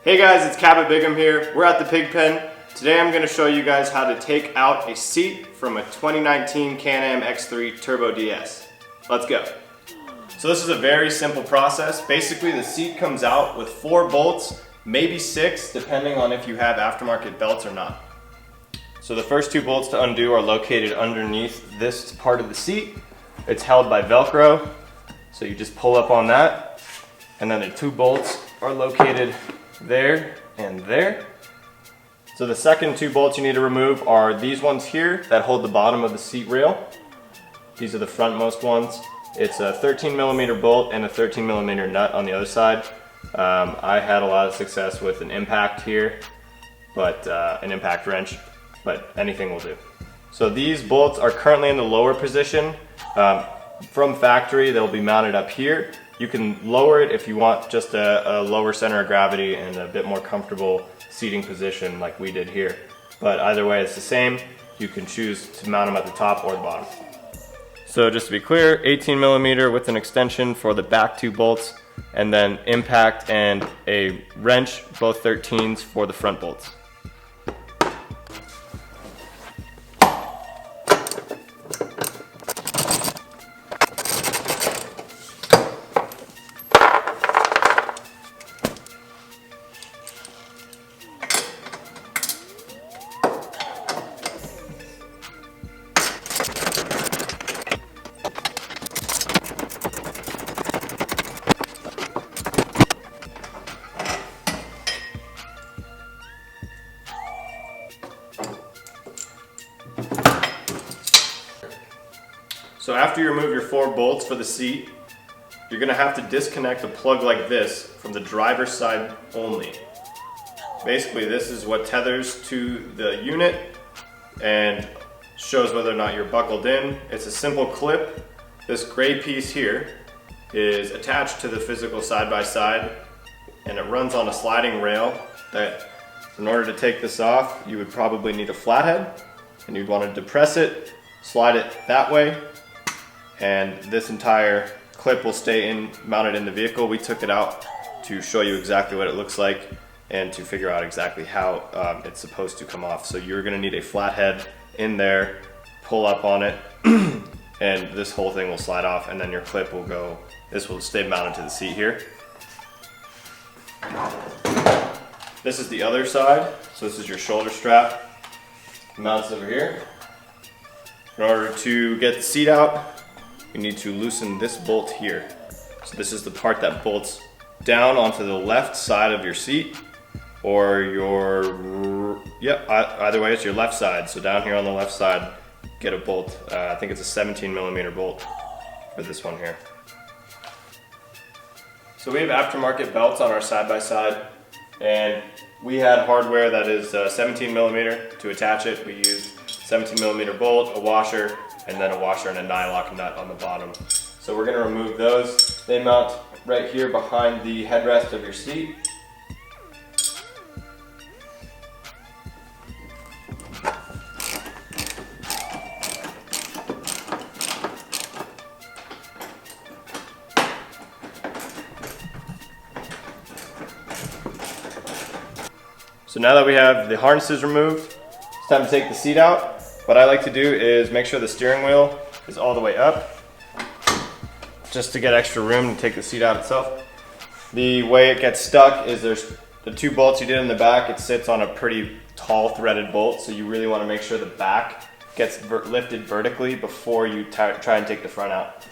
Hey guys, it's Cabot Bigham here. We're at the pig pen. Today I'm going to show you guys how to take out a seat from a 2019 Can-Am X3 Turbo DS. Let's go. So this is a very simple process. Basically the seat comes out with 4 bolts, maybe 6, depending on if you have aftermarket belts or not. So the first 2 bolts to undo are located underneath this part of the seat. It's held by Velcro, so you just pull up on that, and then the 2 bolts are located there and there. So the second 2 bolts you need to remove are these ones here that hold the bottom of the seat rail. These are the frontmost ones. It's a 13mm bolt and a 13mm nut on the other side. I had a lot of success with an impact here, but an impact wrench, but anything will do. So these bolts are currently in the lower position. From factory, they'll be mounted up here. You can lower it if you want just a lower center of gravity and a bit more comfortable seating position like we did here. But either way, it's the same. You can choose to mount them at the top or the bottom. So just to be clear, 18mm with an extension for the back 2 bolts, and then impact and a wrench, both 13s for the front bolts. So after you remove your 4 bolts for the seat, you're going to have to disconnect a plug like this from the driver's side only. Basically, this is what tethers to the unit and shows whether or not you're buckled in. It's a simple clip. This gray piece here is attached to the physical side-by-side, and it runs on a sliding rail that, in order to take this off, you would probably need a flathead, and you'd want to depress it, slide it that way, and this entire clip will stay mounted in the vehicle. We took it out to show you exactly what it looks like and to figure out exactly how it's supposed to come off. So you're going to need a flathead in there, pull up on it, and this whole thing will slide off, and then your clip will go, this will stay mounted to the seat here. This is the other side, so this is your shoulder strap. Mounts over here. In order to get the seat out, you need to loosen this bolt here. So this is the part that bolts down onto the left side of your seat, or either way, it's your left side. So down here on the left side, get a bolt. I think it's a 17mm bolt for this one here. So we have aftermarket belts on our side-by-side, and we had hardware that is 17mm. To attach it, we used 17mm bolt, a washer, and then a washer and a nylock nut on the bottom. So we're going to remove those. They mount right here behind the headrest of your seat. So now that we have the harnesses removed, it's time to take the seat out. What I like to do is make sure the steering wheel is all the way up, just to get extra room to take the seat out itself. The way it gets stuck is there's the 2 bolts you did in the back. It sits on a pretty tall threaded bolt, so you really want to make sure the back gets lifted vertically before you try and take the front out.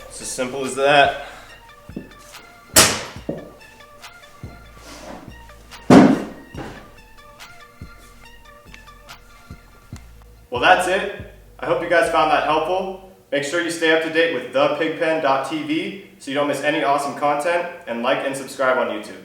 It's as simple as that. Well, that's it. I hope you guys found that helpful. Make sure you stay up to date with thepigpen.tv so you don't miss any awesome content, and like and subscribe on YouTube.